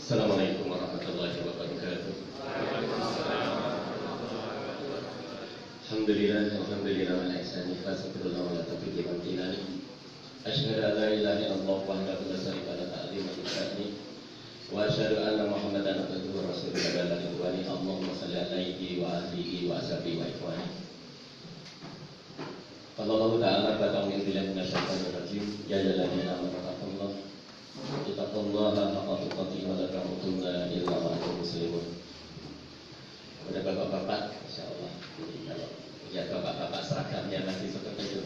Assalamualaikum warahmatullahi wabarakatuh. Alhamdulillah wa la ihsani fasabirullah wa la taufiqi wa imtinani. Asyhadu an la ilaha illallah wahdahu la syarika lahu ta'ziman li sya'ni. Wa asyhadu anna Muhammadan abduhu wa rasuluhu la ridwani. Allahumma shalli alaihi wa alihi wa ashabihi wa ikhwani. Qala Allah ta'ala ba'da billahi minasyaitonir rajim. Ya ayyuhalladzina amanu ittaqullaha haqqa tuqatih wa la tamutunna illa wa antum muslimun. Kepada bapak-bapak, insyaallah kalau ya bapak-bapak seragamnya masih seperti itu.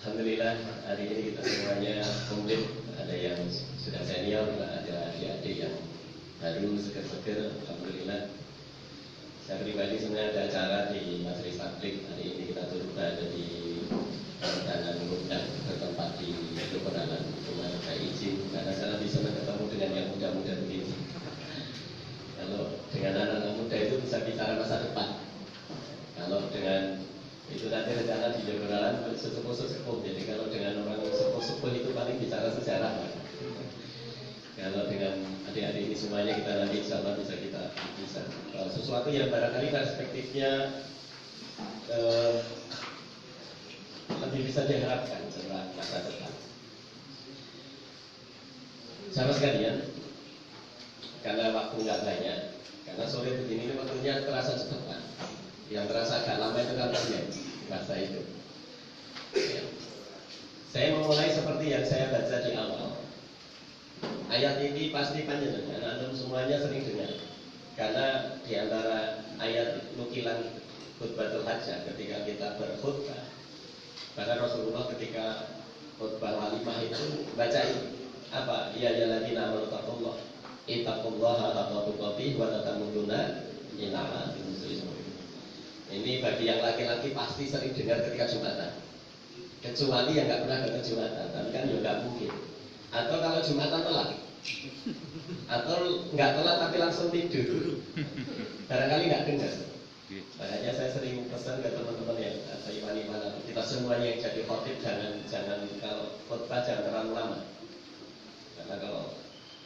Alhamdulillah hari ini kita semuanya komplit. Ada yang sudah senior, ada adik-adik yang baru seger-seger. Alhamdulillah. Saya pribadi sebenarnya ada acara di Majelis Taklim. Hari ini kita turut berada di Tanah Muda bertempat di Kebenaran. Cuma saya izin karena saya bisa bertemu dengan yang muda-muda begini. Kalau dengan anak-anak muda itu bisa bicara masa depan. Kalau dengan itu nanti rencana di Kebenaran sesepuh-sesepuh. Jadi kalau dengan orang sepuh-sepuh itu paling bicara sejarah. Kalau dengan adik-adik ini semuanya kita nanti insya Allah bisa sesuatu yang barangkali perspektifnya lebih bisa diharapkan setelah masa depan. Sahabat sekalian, karena waktu nggak banyak, karena sore begini ini waktunya terasa cepat. Yang terasa agak lama itu kan masa itu. Ya. Saya memulai seperti yang saya baca di awal. Ayat ini pasti panjenengan antum semuanya sering dengar. Karena di antara ayat nukilan khutbatul hajjah ketika kita berkhutbah, bahkan Rasulullah ketika khutbah walimah itu baca ini apa? Ya ayyuhalladzina amanu ittaqullaha haqqa tuqatih wa la tamutunna illa wa antum muslimun. Ini bagi yang laki-laki pasti sering dengar ketika Jumatan. Kecuali yang nggak pernah ke Jumatan, tapi kan ya nggak mungkin. Atau kalau Jumatan telat, atau nggak telat tapi langsung tidur, barangkali nggak dengar. Makanya saya sering pesan ke teman-teman yang atau iman-iman kita semuanya yang jadi khotib jangan kalau khotbah jangan terlalu lama. Karena kalau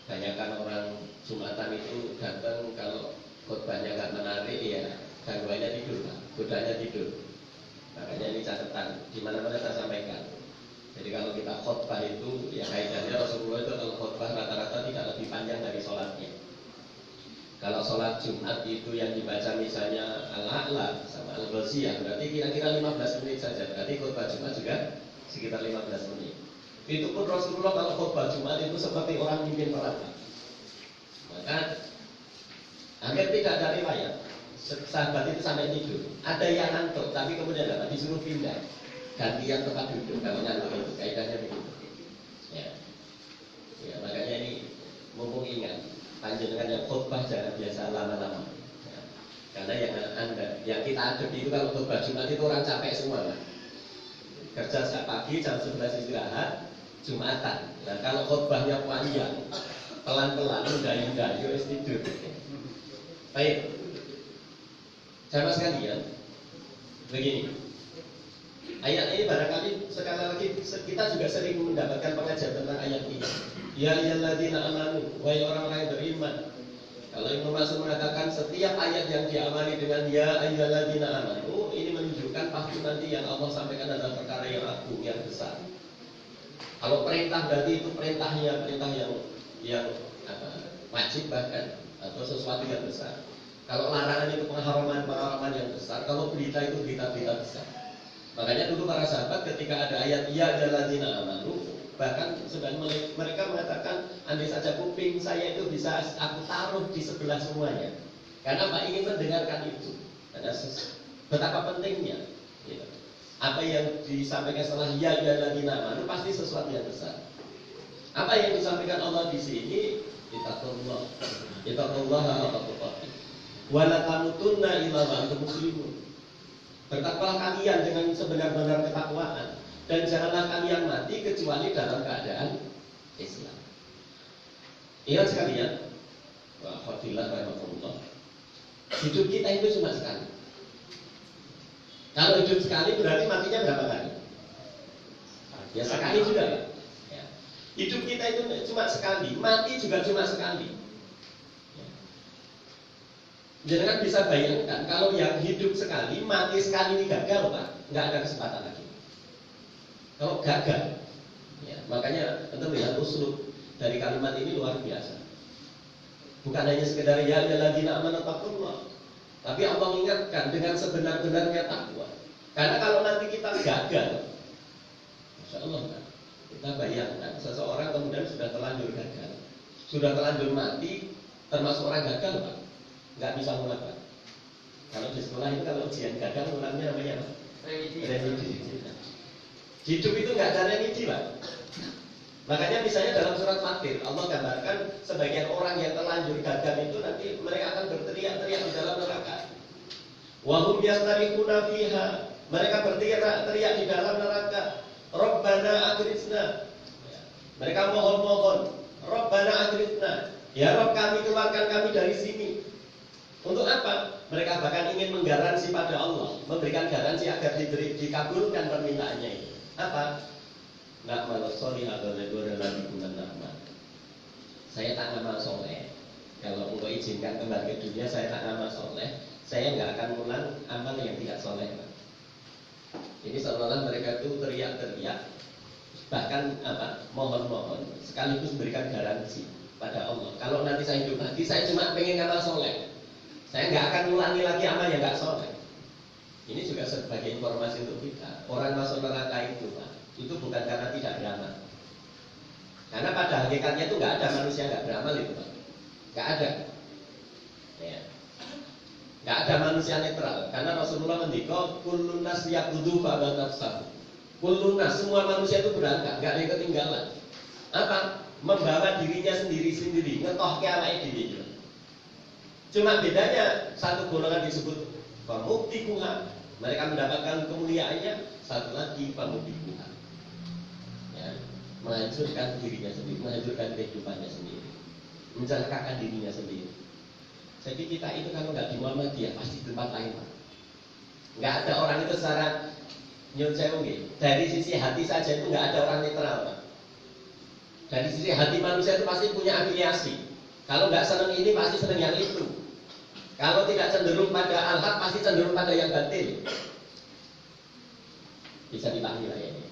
banyakkan orang Jumatan itu datang kalau khotbahnya nggak menarik ya gangguannya tidur, godanya tidur. Makanya ini catatan di mana-mana saya sampaikan. Jadi kalau kita khotbah itu ya kaidahnya Rasulullah itu kalau khotbah rata-rata tidak lebih panjang dari sholatnya. Kalau sholat Jumat itu yang dibaca misalnya Al-A'la sama Al-Ghaziyah berarti kira-kira 15 menit saja. Berarti khotbah Jumat juga sekitar 15 menit. Itu pun Rasulullah kalau khotbah Jumat itu seperti orang mimpin perang. Maka hampir tidak ada riwayat sahabat itu sampai tidur. Ada yang ngantuk tapi kemudian apa? Disuruh pindah gantian tempat duduk kalau ngantuk itu kaidahnya begitu. Ya, makanya ini mumpung ingat panjenengan yang khutbah jangan biasa lama-lama. Ya, karena yang kita hadapi itu kalau khutbah Jumat itu orang capek semua lah. Kerja sejak pagi jam 11 istirahat Jumatan. Nah kalau khutbahnya panjang pelan-pelan mendayu-dayu tidur. Baik, sahabat sekalian, begini. Ayat ini barangkali sekali lagi kita juga sering mendapatkan pengajaran tentang ayat ini. Ya ayyuhalladzina amanu, wahai orang-orang yang beriman. Kalau Ibnu Mas'ud mengatakan setiap ayat yang diawali dengan ya ayyuhalladzina amanu, ini menunjukkan pasti nanti yang Allah sampaikan adalah perkara yang agung, yang besar. Kalau perintah berarti itu perintah yang wajib bahkan atau sesuatu yang besar. Kalau larangan itu pengharaman yang besar. Kalau berita itu berita-berita besar. Makanya dulu para sahabat ketika ada ayat ya ayyuhalladzina amanu, bahkan sebenarnya mereka mengatakan andai saja kuping saya itu bisa aku taruh di sebelah semuanya. Karena Pak ingin mendengarkan itu. Karena betapa pentingnya. Gitu. Apa yang disampaikan setelah ya ayyuhalladzina amanu pasti sesuatu yang besar. Apa yang disampaikan Allah di sini? Ittaqullaha haqqa tuqatih. Wa la tamutunna illa wa antum muslimun. Bertakwalah kalian dengan sebenar-benar ketakwaan dan janganlah kalian mati kecuali dalam keadaan Islam. Ingat sekalian, wa fadilah rahmatullah. Hidup kita itu cuma sekali. Kalau hidup sekali berarti matinya berapa kali? Ya sekali juga, Pak. Ya. Hidup kita itu cuma sekali, mati juga cuma sekali. Jangan bisa bayangkan kalau yang hidup sekali, mati sekali ini gagal, Pak, nggak ada kesempatan lagi. Kalau gagal, ya, makanya tentu lihat uslub dari kalimat ini luar biasa. Bukan hanya sekedar ya alladzina amanu taqullah, tapi Allah ingatkan dengan sebenar-benarnya takwa. Karena kalau nanti kita gagal, Masya Allah, kan? Kita bayangkan seseorang kemudian sudah terlanjur gagal, sudah terlanjur mati, termasuk orang gagal, Pak, nggak bisa ngulang, Pak. Kalau di sekolah itu kalau ujian gagal ngulangnya namanya apa? Remedi. Hidup itu nggak ada remedi, Pak. Makanya misalnya dalam surat Fatir Allah gambarkan sebagian orang yang terlanjur gagal itu nanti mereka akan berteriak-teriak di dalam neraka. Wahum yastarikhuna fiha, mereka berteriak di dalam neraka. Rabbana akhrijna, mereka mohon-mohon, Rabbana akhrijna, ya Rabb kami, keluarkan kami dari sini. Untuk apa? Mereka bahkan ingin menggaransi pada Allah, memberikan garansi agar dikabulkan permintaannya itu. Apa? Na'mal sholihah wa lagi bulan rahmat. Saya tak ngamal soleh. Kalau engkau izinkan kembali ke dunia, saya tak ngamal soleh. Saya nggak akan ulang amal yang tidak soleh, Pak. Ini seolah-olah mereka itu teriak-teriak, bahkan apa? Mohon-mohon, sekaligus memberikan garansi pada Allah. Kalau nanti saya hidup lagi, saya cuma pengen ngamal soleh. Saya nggak akan ulangi lagi amal yang nggak soleh. Ini juga sebagai informasi untuk kita. Orang masuk neraka itu, Pak, itu bukan karena tidak beramal. Karena pada hakikatnya itu nggak ada manusia nggak beramal itu, Pak. Nggak ada. Ya. Nggak ada manusia netral. Karena Rasulullah mendikau kullun nas yaqudu ba'da nafsah. Kullun nas, semua manusia itu berangkat, nggak ada yang ketinggalan. Apa? Membawa dirinya sendiri-sendiri, ngetoh ke awake dhewe. Cuma bedanya satu golongan disebut pamuktiquha, mereka mendapatkan kemuliaannya, satu lagi pamuktiquha. Ya, menghancurkan dirinya sendiri, menghancurkan kehidupannya sendiri, mencelakakan dirinya sendiri. Jadi kita itu kalau nggak di Muhammadiyah pasti di tempat lain, Pak. Nggak ada orang itu secara nyun sewu, dari sisi hati saja itu nggak ada orang netral, Pak. Dari sisi hati manusia itu pasti punya afiliasi. Kalau nggak senang ini pasti senang yang itu. Kalau tidak cenderung pada al-haq pasti cenderung pada yang batil. Bisa dipahami lah ya ini.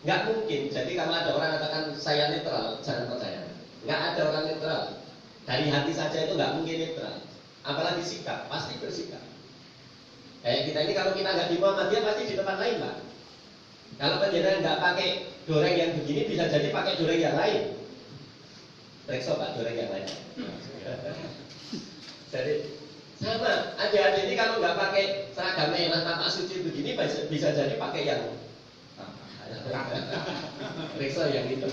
Nggak mungkin. Jadi kalau ada orang katakan saya netral, jangan percaya. Nggak ada orang netral. Dari hati saja itu nggak mungkin netral. Apalagi sikap, pasti bersikap. Kayak kita ini kalau kita nggak di Muhammadiyah pasti di tempat lain, Pak. Kalau penjelasan nggak pakai doreng yang begini, bisa jadi pakai doreng yang lain. Rekso, Pak, doreng yang lain. Jadi sama, adik-adik ini kalau nggak pakai seragam merah tampak suci begini, bisa jadi pakai yang rekso yang itu,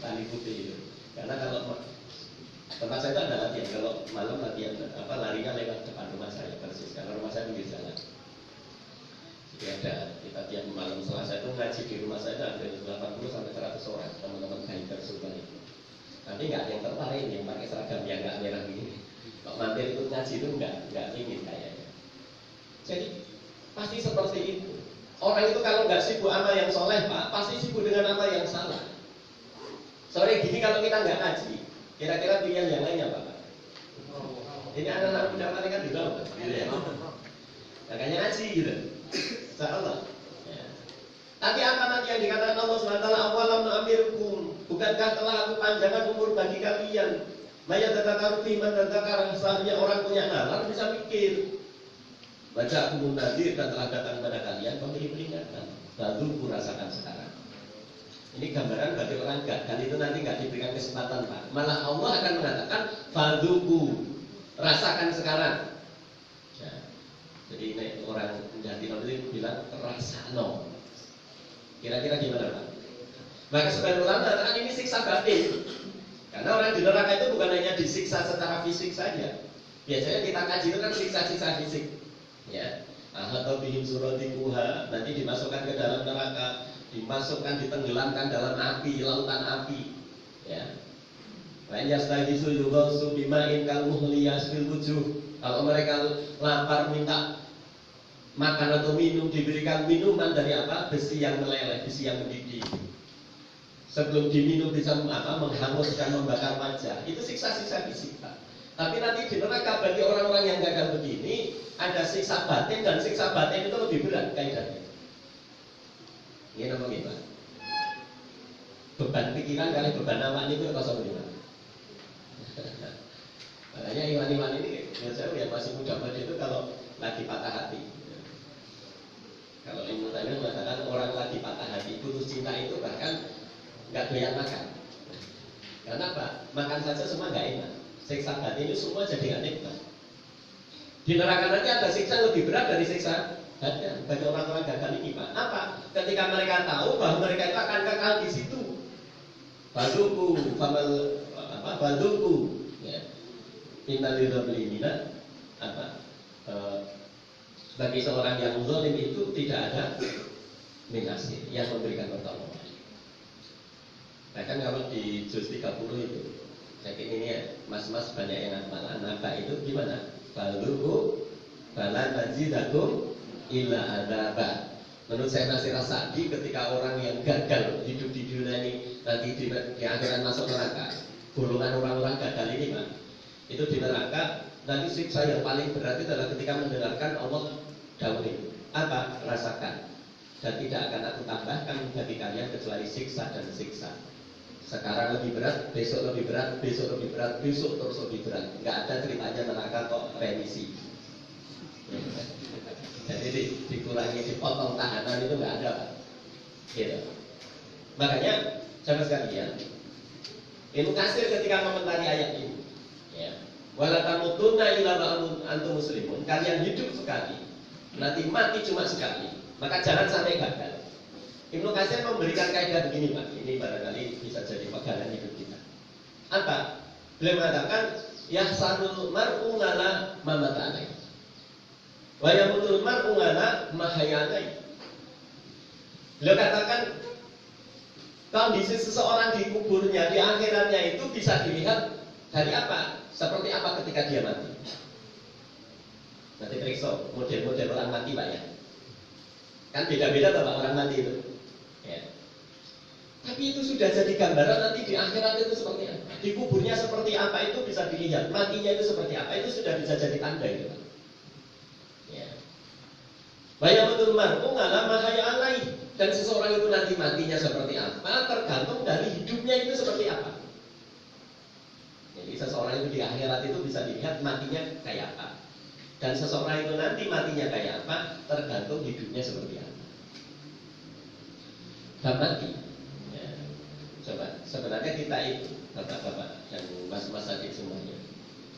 tali putih itu. Karena kalau tempat saya itu ada latihan, kalau malam latihan larinya lewat depan rumah saya persis, karena rumah saya pinggir jalan. Jadi ada kita tiap malam Selasa itu ngaji di rumah saya itu ada 80 sampai 100 orang teman-teman hiker semua itu. Nanti nggak ada yang tertarik yang pakai seragam yang nggak merah begini. Kalau mampir ikut ngaji itu nggak ingin kayaknya. Jadi pasti seperti itu. Orang itu kalau nggak sibuk amal yang soleh, Pak, pasti sibuk dengan amal yang salah. Sore gini kalau kita nggak ngaji, kira-kira pilihan yang lainnya apa, Pak? Ini anak-anak muda mereka di bawah, gitu ya. Makanya ngaji gitu. Insyaallah. Ya. Tapi apa nanti yang dikatakan Allah SWT, awalam nu'amirkum, bukankah telah aku panjangkan umur bagi kalian? Maya tadakaru fiman tadakar, seharusnya orang punya nalar bisa mikir. Baca aku munadzir dan telah datang pada kalian memberi peringatan. Lalu ku rasakan sekarang. Ini gambaran bagi orang gagal itu nanti nggak diberikan kesempatan, Pak. Malah Allah akan mengatakan fadzuku, rasakan sekarang. Ya. Jadi ini orang menjadi nabi bilang rasano. Kira-kira gimana, Pak? Maka sebagian ulama mengatakan ini siksa batin. Karena orang di neraka itu bukan hanya disiksa secara fisik saja. Biasanya kita kaji itu kan siksa-siksa fisik. Ya. Atau bihim suratikuha, nanti dimasukkan ke dalam neraka, dimasukkan, ditenggelamkan dalam api, lautan api. Ya. Lain yastahisu yughasu bima'in kalmuhli yasfil wujuh. Kalau mereka lapar minta makan atau minum, diberikan minuman dari apa? Besi yang meleleh, besi yang mendidih. sebelum diminum bisa menghanguskan, membakar wajah. Itu siksa-siksa fisik. Tapi nanti di neraka bagi orang-orang yang gagal begini, ada siksa batin, dan siksa batin itu lebih berat kaidahnya. Ini namanya gimana? Beban pikiran kali beban awan itu kosong gimana? Makanya iman-iman ini saya yang masih muda-muda itu kalau lagi patah hati. Kalau ilmu tanya mengatakan orang lagi patah hati, putus cinta itu bahkan nggak doyan makan. Karena apa? Makan saja semua nggak enak. Siksa batin itu semua jadi nggak nikmat. Di neraka nanti ada siksa lebih berat dari siksa batin bagi orang-orang gagal ini, Pak. Apa? Ketika mereka tahu bahwa mereka itu akan kekal di situ. Baduku, baduku, ya. Innalillahi bagi seorang yang zalim itu tidak ada minasir yang memberikan pertolongan. Bahkan kalau di juz 30 itu, saya kira ini ya, mas-mas banyak yang hafal. Apa itu gimana? Baduku, bala nazidakum illa adaba. Menurut saya Nasir As-Sa'di, ketika orang yang gagal hidup di dunia ini nanti di akhirat masuk neraka, golongan orang-orang gagal ini, Pak, itu di neraka nanti siksa yang paling berat itu adalah ketika mendengarkan Allah dawuh itu. Apa? Rasakan. Dan tidak akan aku tambahkan bagi kalian kecuali siksa dan siksa. Sekarang lebih berat, besok lebih berat, besok lebih berat, besok terus lebih berat. Nggak ada ceritanya neraka kok remisi. Jadi dikurangi, dipotong tahanan itu nggak ada, Pak. Gitu. Makanya, sahabat sekalian, Ibnu Katsir ketika mengomentari ayat ini, ya, wala tamutunna illa wa antum muslimun. Kalian hidup sekali, nanti mati cuma sekali. Maka jangan sampai gagal. Ibnu Katsir memberikan kaidah begini, Pak. Ini barangkali bisa jadi pegangan hidup kita. Apa? Beliau mengatakan, yahsanul mar'u lana mamata'alai. Wa yamutul mar'u ala mahayanai. Beliau katakan kondisi seseorang di kuburnya, di akhiratnya itu bisa dilihat dari apa? Seperti apa ketika dia mati. Nanti periksa model-model orang mati, Pak, ya. Kan beda-beda Pak orang mati itu, ya. Tapi itu sudah jadi gambaran nanti di akhirat itu seperti apa. Di kuburnya seperti apa itu bisa dilihat. Matinya itu seperti apa itu sudah bisa jadi tanda itu, Pak. Bayatul mar'u ala mahaya alai. Dan seseorang itu nanti matinya seperti apa tergantung dari hidupnya itu seperti apa. Jadi seseorang itu di akhirat itu bisa dilihat matinya kayak apa. Dan seseorang itu nanti matinya kayak apa tergantung hidupnya seperti apa. Dan mati, ya. Coba, sebenarnya kita itu bapak-bapak dan mas-mas adik semuanya,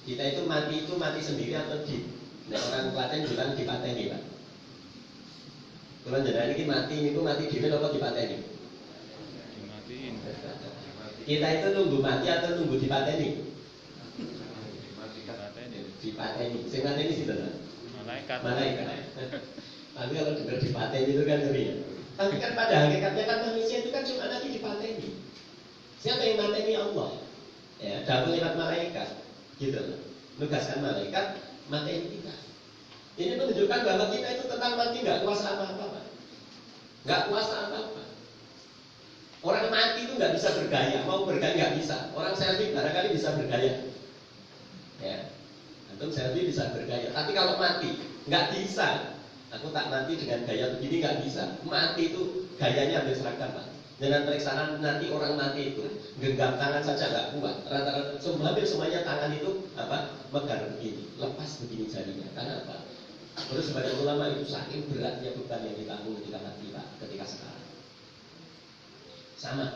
kita itu mati sendiri atau di? Nah, orang Klaten bilang dipateni, Pak. Kalau jenengan ini mati dhewe apa dipateni? Dimatiin. Kita itu nunggu mati atau nunggu dipateni? Dipateni. Sing mateni sinten? Malaikat. Tapi kalau dengar dipateni itu kan ngeri ya. Tapi kan pada hakikatnya kan manusia itu kan cuma nanti dipateni. Siapa yang mateni? Allah. Ya, dawuh lewat malaikat. Gitu loh. Nugaskan malaikat mateni kita. Ini menunjukkan bahwa kita itu tentang mati nggak kuasa apa-apa, nggak kuasa apa-apa. Orang mati itu nggak bisa bergaya, mau bergaya nggak bisa. Orang selfie barangkali bisa bergaya, ya. Antum selfie bisa bergaya, tapi kalau mati nggak bisa. Aku tak mati dengan gaya begini nggak bisa. Mati itu gayanya hampir seragam, Pak. Dengan periksaan nanti orang mati itu genggam tangan saja nggak kuat. Rata-rata hampir semuanya tangan itu megar begini, lepas begini jarinya. Karena apa? Terus sebagai ulama itu saking beratnya beban yang ditanggung ketika mati, Pak, ketika sekarang. Sama.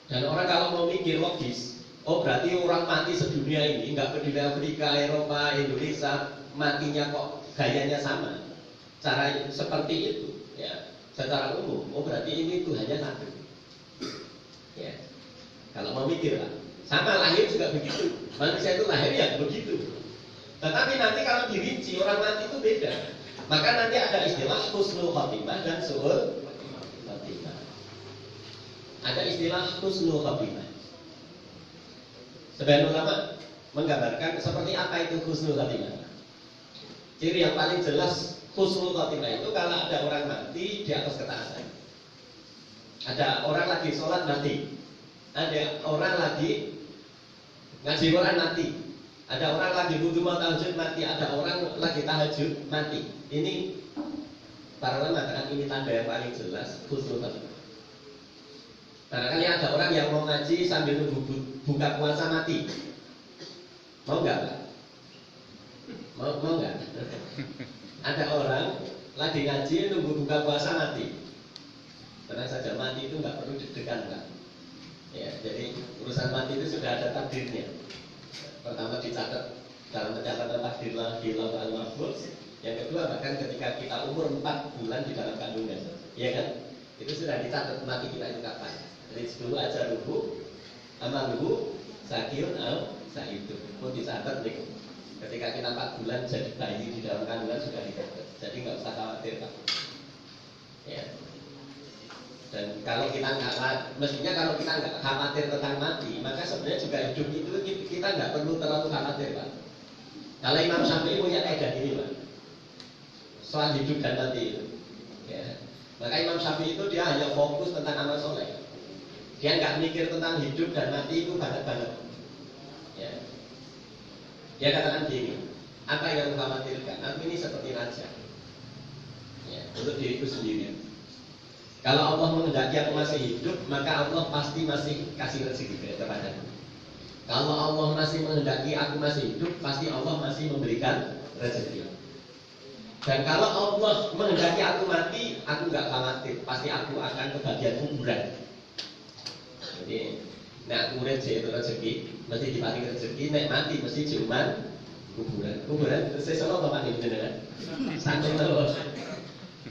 Dan orang kalau mau mikir logis, oh berarti orang mati sedunia ini, nggak peduli Afrika, Eropa, Indonesia, matinya kok gayanya sama. Cara seperti itu, ya, secara umum. Oh berarti ini Tuhannya satu. Ya. Kalau mau mikir, Pak, sama lahir juga begitu. Manusia itu lahir ya begitu. Tetapi nanti kalau dirinci orang mati itu beda. Maka nanti ada istilah husnul khotimah dan su'ul khotimah. Ada istilah husnul khotimah. Sebagian ulama menggambarkan seperti apa itu husnul khotimah. Ciri yang paling jelas husnul khotimah itu kalau ada orang mati di atas ketaatan. Ada orang lagi sholat mati, ada orang lagi ngaji Quran mati, ada orang lagi wudu mau tahajud mati, ada orang lagi tahajud mati. Ini para ulama mengatakan ini tanda yang paling jelas husnul khotimah. Karena ada orang yang mau ngaji sambil nunggu buka puasa mati. Mau nggak, Pak? Mau nggak? Ada orang lagi ngaji nunggu buka puasa mati. Tenang saja, mati itu nggak perlu deg-degan, Pak. Ya, jadi urusan mati itu sudah ada takdirnya. Pertama dicatat dalam pencatatan takdir di lauh al-mahfuz. Yang kedua bahkan ketika kita umur 4 bulan di dalam kandungan, ya kan? Itu sudah dicatat mati kita itu kapan. Jadi dulu aja ruhu, amaluhu, sakirun al saidu. Pun dicatat nih. Ketika kita 4 bulan jadi bayi di dalam kandungan sudah dicatat. Jadi nggak usah khawatir, Pak. Ya. Dan kalau kita mestinya kalau kita nggak khawatir tentang mati, maka sebenarnya juga hidup itu kita nggak perlu terlalu khawatir, Pak. Kalau Imam Syafi'i punya kaidah ini, Pak, soal hidup dan mati itu. Ya. Maka Imam Syafi'i itu dia hanya fokus tentang amal soleh. Dia nggak mikir tentang hidup dan mati itu banget. Ya. Dia katakan gini, apa yang mengkhawatirkan? Aku ini seperti raja. Ya, untuk diriku sendiri. Kalau Allah menghendaki aku masih hidup, maka Allah pasti masih kasih rezeki kepadaku. Kalau Allah masih menghendaki aku masih hidup, pasti Allah masih memberikan rezeki. Dan kalau Allah menghendaki aku mati, aku nggak khawatir, pasti aku akan kebagian kuburan. Jadi, nek urip itu rezeki, mesti diparingi rezeki, nek mati mesti cuman kuburan. Kuburan sesono apa mati bener kan? Santai terus.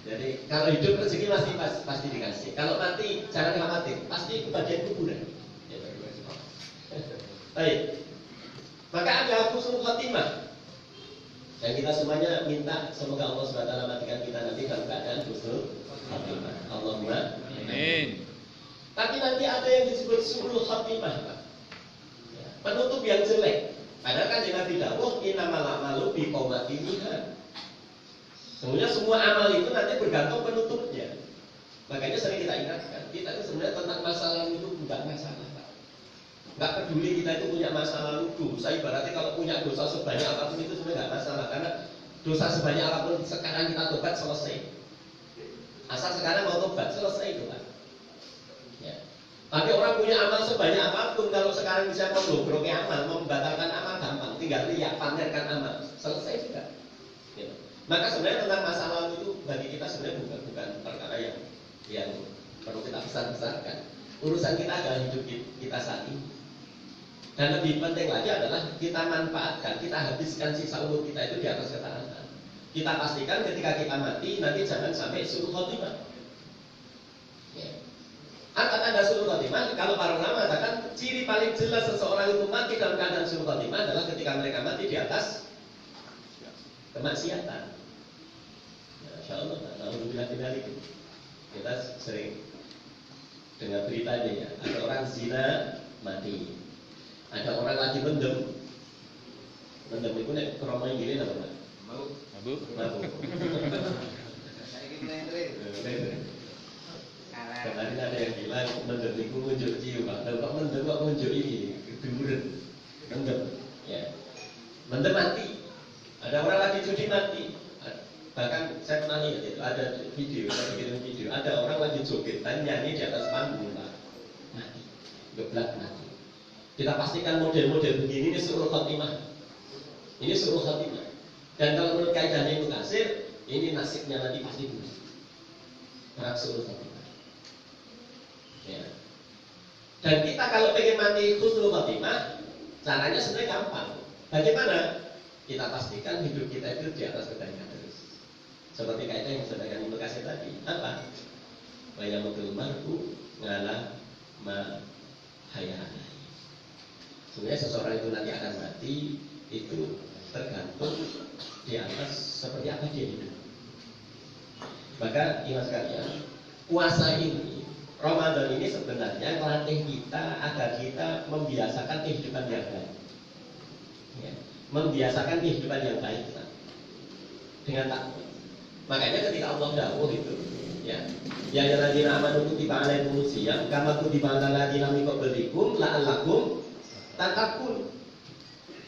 Jadi kalau hidup rezeki pasti dikasih. Kalau mati jangan khawatir, pasti kebagian kuburan. Ya, baik. Maka ada husnul khotimah. Dan kita semuanya minta semoga Allah SWT matikan kita nanti dalam keadaan husnul khotimah. Allahumma amin. Tapi nanti ada yang disebut su'ul khotimah, Pak. Ya, penutup yang jelek. Padahal kan Nabi dawuh innamal a'malu biqawatimiha. Sebenarnya semua amal itu nanti bergantung penutupnya. Makanya sering kita ingatkan, kita itu sebenarnya tentang masa lalu itu bukan masalah, Pak. Nggak peduli kita itu punya masa lalu dosa. Ibaratnya kalau punya dosa sebanyak apapun itu sebenarnya nggak masalah, karena dosa sebanyak apapun sekarang kita tobat selesai. Asal sekarang mau tobat selesai itu, Pak. Ya. Tapi orang punya amal sebanyak apapun, kalau sekarang bisa mendobroki amal, membatalkan amal gampang, tinggal lihat pamerkan amal, selesai juga. Ya. Maka sebenarnya tentang masa lalu itu bagi kita sebenarnya bukan perkara yang perlu kita besar-besarkan. Urusan kita adalah hidup kita saat ini. Dan lebih penting lagi adalah kita manfaatkan, kita habiskan sisa umur kita itu di atas ketaatan. Kita pastikan ketika kita mati nanti jangan sampai su'ul khotimah. Ya. Apa tanda su'ul khotimah? Kalau para ulama katakan ciri paling jelas seseorang itu mati dalam keadaan su'ul khotimah adalah ketika mereka mati di atas kemaksiatan. Insya Allah, alhamdulillah itu. Kita sering dengar beritanya ya. Ada orang zina mati, ada orang lagi mendem itu nek kromo gini namanya. Mabuk. Kemarin ada yang bilang mendem itu muncul cium, Pak. Kok mendem kok muncul ini keduren, mendem, ya. Mendem mati. Ada orang lagi judi mati. Bahkan saya pernah lihat itu ada video, saya bikin video. Ada orang lagi joget dan nyanyi di atas panggung, Pak. Mati, geblak mati. Kita pastikan model-model begini ini su'ul khotimah. Ini su'ul khotimah. Dan kalau menurut kaidahnya Ibnu Katsir, ini nasibnya nanti pasti buruk. Harap su'ul khotimah. Ya. Dan kita kalau pengen mati husnul khotimah, caranya sebenarnya gampang. Bagaimana? Kita pastikan hidup kita itu di atas kebaikan terus. Seperti kaidah yang disampaikan Ibnu Katsir tadi. Apa? Wa yamutul mar'u ngala ma hayana. Sebenarnya seseorang itu nanti akan mati itu tergantung di atas seperti apa dia hidup. Maka ingat sekalian, puasa ini, Ramadan ini sebenarnya melatih kita agar kita membiasakan kehidupan yang baik. Ya. Membiasakan kehidupan yang baik dengan takwa. Makanya ketika Allah dawuh itu Ya, ya alladzina amanu kutiba alaikumus syiyam kama kutiba alal ladzina min qablikum la'allakum tattaqun.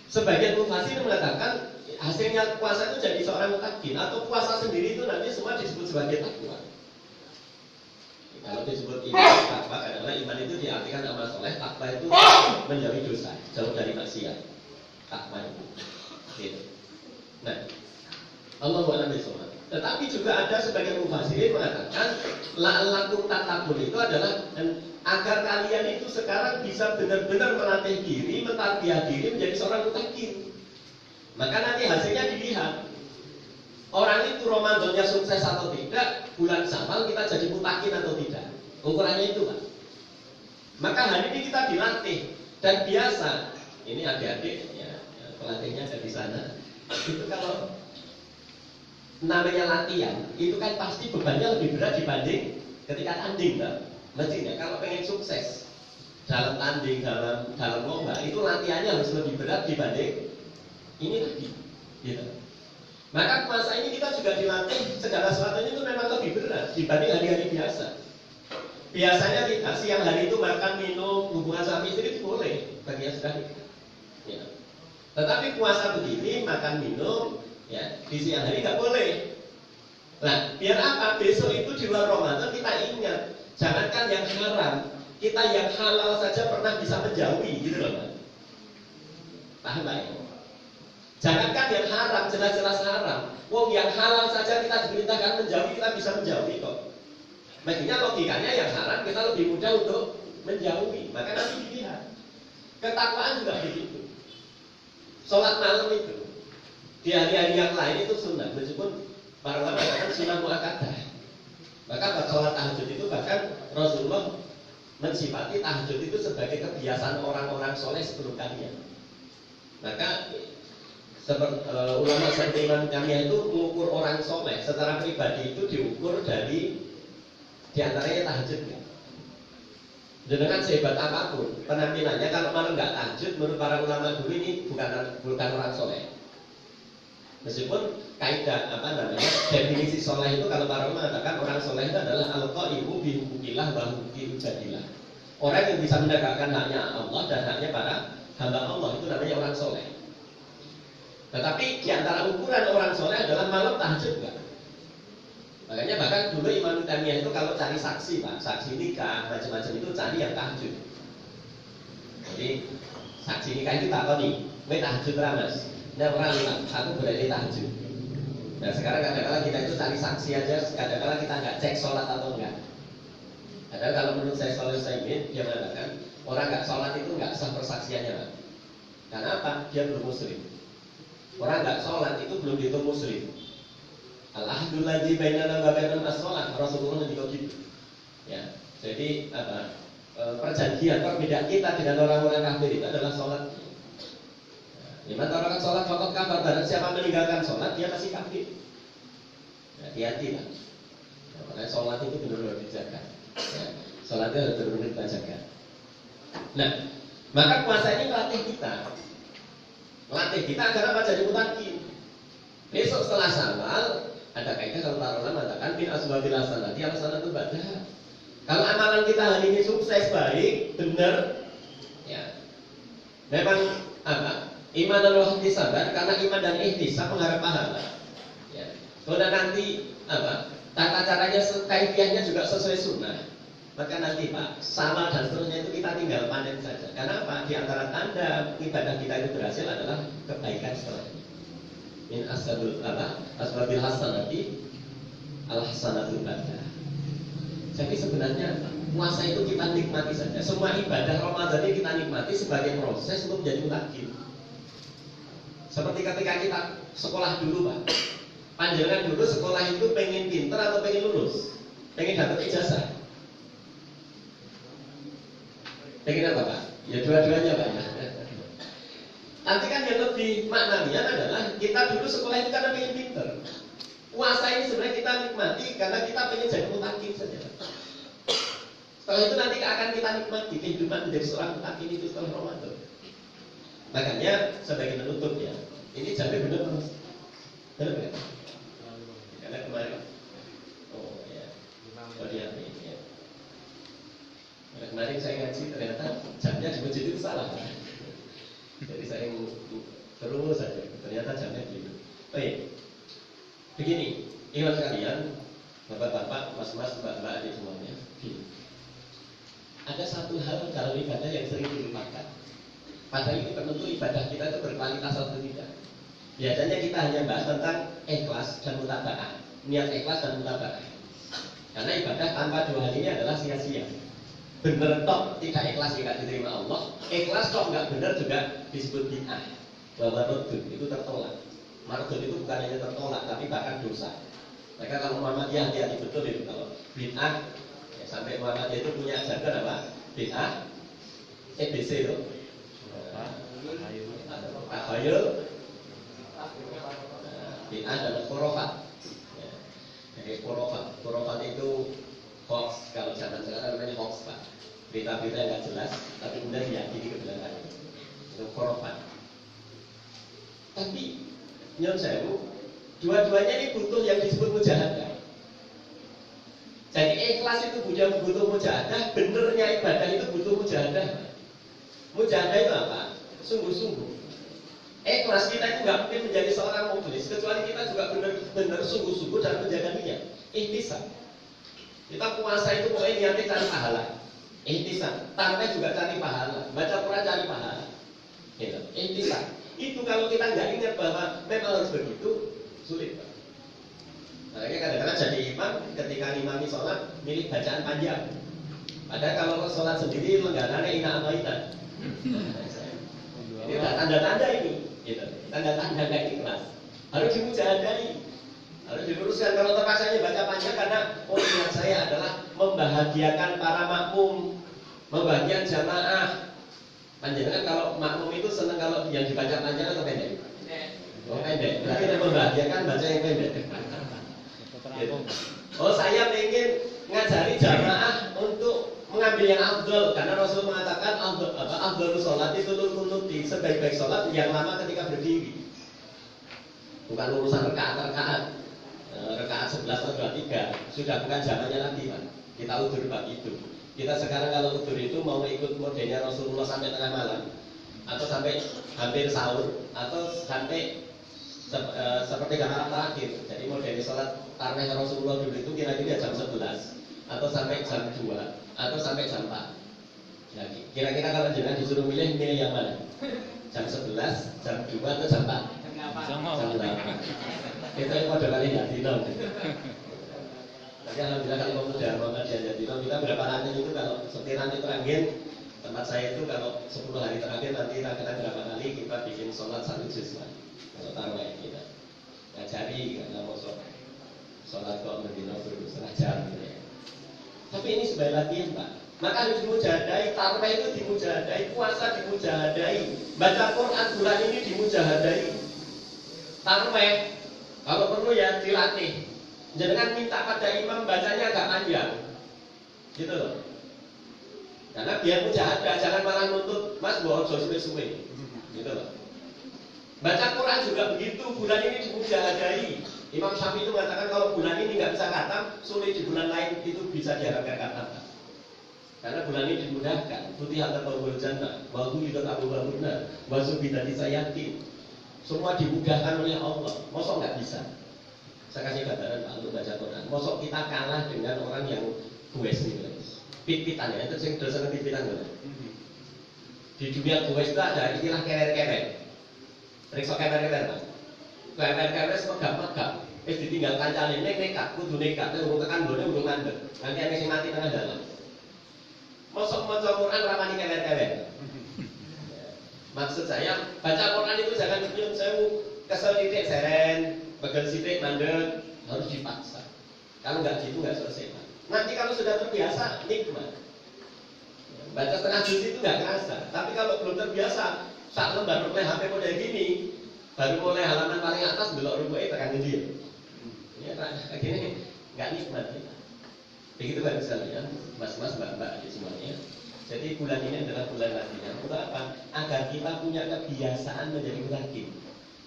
Sebagian mufassir mengatakan hasilnya puasa itu jadi seorang mutakin, atau puasa sendiri itu nanti semua disebut sebagai takwa. Kalau disebut iman, takwa adalah iman itu diartikan amal soleh, takwa itu menjauhi dosa, jauh dari maksiat. Takwa itu. Gitu. Nah, Allahu a'lam bishawab. Tetapi juga ada sebagian mufassirin mengatakan la'allakum tattaqun itu adalah agar kalian itu sekarang bisa benar-benar melatih diri, mentarbiyah diri menjadi seorang mutakin. Maka nanti hasilnya dilihat. Orang itu Ramadannya sukses atau tidak, bulan Syawal kita jadi mutakin atau tidak. Ukurannya itu, Pak. Maka hari ini kita dilatih dan biasa. Ini adik-adik ya, pelatihnya ada di sana. Itu kalau namanya latihan, itu kan pasti bebannya lebih berat dibanding ketika tanding, Pak. Mestinya kalau pengen sukses dalam tanding, dalam lomba, itu latihannya harus lebih berat dibanding ini tadi, gitu. Maka puasa ini kita juga dilatih segala sesuatunya itu memang lebih berat dibanding hari-hari biasa. Biasanya tidak, siang hari itu makan, minum, hubungan suami istri itu boleh bagi yang sudah nikah. Ya. Tetapi puasa begini, makan, minum, ya di siang hari nggak boleh. Nah, biar apa? Besok itu di luar Ramadan kita ingat, jangankan yang haram, kita yang halal saja pernah bisa menjauhi, gitu loh, Pak. Paham, Pak? Jangankan yang haram, jelas-jelas haram. Wong yang halal saja kita diperintahkan menjauhi, kita bisa menjauhi kok. Maksudnya logikanya yang haram kita lebih mudah untuk menjauhi. Maka nanti dilihat. Ketakwaan juga begitu. Sholat malam itu di hari-hari yang lain itu sunnah, meskipun para ulama mengatakan sunnah muakkadah. Maka pada sholat tahajud itu bahkan Rasulullah mensifati tahajud itu sebagai kebiasaan orang-orang soleh sebelum kalian. Maka ulama seperti Imam Kamiyah itu mengukur orang soleh secara pribadi itu diukur dari diantaranya tahajudnya. Dengan sehebat apapun penampilannya, kalau malam nggak tahajud, menurut para ulama dulu ini bukan orang soleh. Meskipun kaidah definisi soleh itu kalau para ulama mengatakan orang soleh itu adalah al-qaimu bi hukukillah wa hukuki ibadillah. Orang yang bisa menegakkan haknya Allah dan haknya para hamba Allah, itu namanya orang soleh. Tetapi di antara ukuran orang soleh adalah malam tahajud enggak? Makanya bahkan dulu Imam Taimiyah itu kalau cari saksi, Pak, saksi nikah macam-macam itu cari yang tahajud. Jadi saksi nikah itu tak tahu nih, gue tahajud ramas. Nah orang bilang, aku berani tahajud. Nah sekarang kadang-kadang kita itu cari saksi aja, kadang-kadang kita nggak cek sholat atau enggak. Padahal kalau menurut saya Shalih Utsaimin, dia mengatakan orang nggak sholat itu nggak sah persaksiannya, Pak. Karena apa? Dia belum muslim. Orang nggak sholat itu belum dihitung muslim. Al-ahdul ladzi bainana wa bainahum as-shalah, Rasulullah juga gitu. Ya. Jadi perjanjian perbedaan kita dengan orang-orang kafir itu adalah sholat. Lima orang sholat fakot kafir, barang siapa meninggalkan sholat dia masih kafir. Hati-hati lah. Makanya sholat itu benar-benar dijaga. Ya. Sholatnya harus benar-benar kita jaga. Nah, maka puasa ini melatih kita. Melatih kita agar apa? Jadi mutakin. Besok setelah Syawal ada kaidah kalau para ulama mengatakan bin asbabil hasanati hasanatu ba'daha. Kalau amalan kita hari ini sukses, baik, benar, ya. Memang apa? Iman dan ihtisab, karena iman dan ihtisab mengharap pahala. Ya. Kalau nanti apa? Tata caranya, kaifiahnya juga sesuai sunnah. Maka nanti Pak, sama dan seterusnya itu kita tinggal panen saja. Karena apa? Di antara tanda ibadah kita itu berhasil adalah kebaikan setelahnya. Min asbabil hasanati al-hasanatul ba'dah. Jadi sebenarnya puasa itu kita nikmati saja. Semua ibadah Ramadan ini kita nikmati sebagai proses untuk menjadi mutakin. Seperti ketika kita sekolah dulu, Pak. Panjangan dulu sekolah itu pengen pinter atau pengen lulus? Pengen dapat ijazah? Pengen apa, Pak? Ya dua-duanya, Pak. Nanti kan yang lebih maknanya adalah kita dulu sekolah itu karena pengen pinter. Puasa ini sebenarnya kita nikmati karena kita pengen jadi mutakin saja. Setelah itu nanti akan kita nikmati kehidupan menjadi seorang mutakin itu setelah Ramadan. Makanya sebagai penutup ya, ini jadi benar Mas. Benar nggak? Karena kemarin, oh ya, Jadi saya terus saja. Ternyata jamnya gitu. Oke, begini, ingat sekalian, bapak-bapak, mas-mas, mbak-mbak, adik semuanya. Gini. Ada satu hal kalau ibadah yang sering dilupakan. Padahal ini penentu ibadah kita itu berkualitas atau tidak. Biasanya kita hanya bahas tentang ikhlas dan mutaba'ah, niat ikhlas dan mutaba'ah. Karena ibadah tanpa dua hal ini adalah sia-sia. Bener tok tidak ikhlas tidak diterima Allah, ikhlas kok nggak bener juga disebut bid'ah. Bahwa mardud itu tertolak. Mardud itu bukan hanya tertolak tapi bahkan dosa. Maka kalau Muhammadiyah hati-hati betul itu kalau bid'ah ya, sampai Muhammadiyah itu punya jargon apa? Bid'ah, EBC itu. Takhayul, bid'ah dan khurafat. Ya. Jadi khurafat itu hoax, kalau zaman sekarang namanya hoax Pak. Berita-berita yang nggak jelas, tapi kemudian diyakini kebenaran itu khurafat. Tapi nyon sewu, dua-duanya ini butuh yang disebut mujahadah. Jadi ikhlas itu butuh mujahadah, benernya ibadah itu butuh mujahadah. Mujahadah itu apa? Sungguh-sungguh. Ikhlas kita itu nggak mungkin menjadi seorang mukhlis kecuali kita juga benar-benar sungguh-sungguh dalam menjaga niat. Ihtisab. Kita puasa itu pokoknya niatnya cari pahala. Ihtisab. Tanpa juga cari pahala. Baca Quran cari pahala. Gitu. Ihtisab. Itu kalau kita nggak ingat bahwa memang harus begitu, sulit Pak. Makanya kadang-kadang jadi imam ketika imami sholat milih bacaan panjang. Padahal kalau sholat sendiri lenggananya ina amaitan. Ini tanda-tanda ini, gitu. Tanda-tanda nggak ikhlas. Harus dimujahadai, harus diluruskan. Kalau terpaksanya baca panjang karena niat saya adalah membahagiakan para makmum, membahagiakan jamaah. Panjangan kalau makmum itu senang kalau yang dibaca panjang atau pendek? Oh pendek. Berarti yang membahagiakan baca yang pendek. Gitu. Oh saya ingin ngajari jamaah untuk mengambil yang afdal karena Rasul mengatakan afdalus sholat itu kunuti, sebaik-baik sholat yang lama ketika berdiri. Bukan urusan rakaat 11 atau 23 sudah bukan zamannya lagi Pak. Kita udur bab itu. Kita sekarang kalau udur itu mau ikut modelnya Rasulullah sampai tengah malam atau sampai hampir sahur atau sampai seperti malam terakhir. Jadi modelnya sholat tarawih Rasulullah dulu itu kira-kira jam 11 atau sampai jam 2 atau sampai jam 4. Nah, kira-kira kalau jenengan disuruh milih yang mana? Jam 11, jam 2 atau jam 4? Jam 8. Kita yang pada kali jadi dong. Tapi alhamdulillah kalau pemuda Muhammadiyah jadi dong, kita berapa nanti itu kalau seperti nanti terakhir tempat saya itu kalau 10 hari terakhir nanti kita berapa kali kita bikin sholat 1 juz lah. Kalau tarawih kita ngajari karena mau sholat kok berdino setengah jam gitu ya. Tapi ini sebagai latihan Pak. Maka harus dimujahadai, tarawih itu dimujahadai, puasa dimujahadai, baca Quran bulan ini dimujahadai. Tarawih kalau perlu ya dilatih. Jangan minta pada imam bacanya agak panjang, gitu loh. Karena biar mujahadah, jangan malah nuntut Mas bawa suwe-suwe, gitu loh. Baca Quran juga begitu, bulan ini dimujahadai. Imam Syafi'i itu mengatakan kalau bulan ini nggak bisa khatam, sulit di bulan lain itu bisa diharapkan khatam. Karena bulan ini dimudahkan. Futihah tabawul jannah, wa ghulidat abwaabunnar, wa subidati sayatin. Semua dimudahkan oleh Allah. Mosok nggak bisa? Saya kasih gambaran Pak untuk baca Quran. Mosok kita kalah dengan orang yang kues nih, pit-pitan ya. Itu sing dosen pit-pitan loh. Di dunia kues itu ada istilah kerer-kerer. Rikso kerer-kerer Pak. Kerer-kerer megap-megap. Ditinggal kancane nekat, kudu nekat, urung tekan done urung mandek. Nanti ana sing mati tengah dalam. Mosok maca Quran ramani kerer-kerer. Maksud saya, baca Quran itu jangan nyun sewu kesel titik seren, pegel titik mandek, harus dipaksa. Kalau nggak gitu nggak selesai Pak. Nanti kalau sudah terbiasa nikmat. Baca setengah juz itu nggak kerasa. Tapi kalau belum terbiasa, sak lembar mulai HP model gini, baru mulai halaman paling atas belok rukuknya tekan dia. Ya, akhirnya nggak nikmat kita. Begitu Pak sekalian, mas-mas, mbak-mbak semuanya. Jadi bulan ini adalah bulan latihan. Untuk apa? Agar kita punya kebiasaan menjadi mutakin.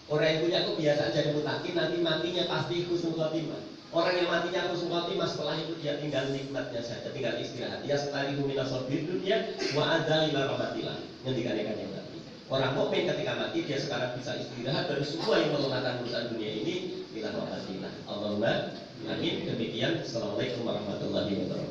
Orang yang punya kebiasaan jadi mutakin nanti matinya pasti husnul khotimah. Orang yang matinya husnul khotimah setelah itu dia tinggal nikmatnya saja, tinggal istirahat. Dia setari minas sabir dunia wa ada ila rahmatillah. Ngendikane kanjeng Nabi. Orang mukmin ketika mati dia sekarang bisa istirahat dari semua yang melunakkan urusan dunia ini ila rahmatillah. Allahumma amin. Demikian. Assalamualaikum warahmatullahi wabarakatuh.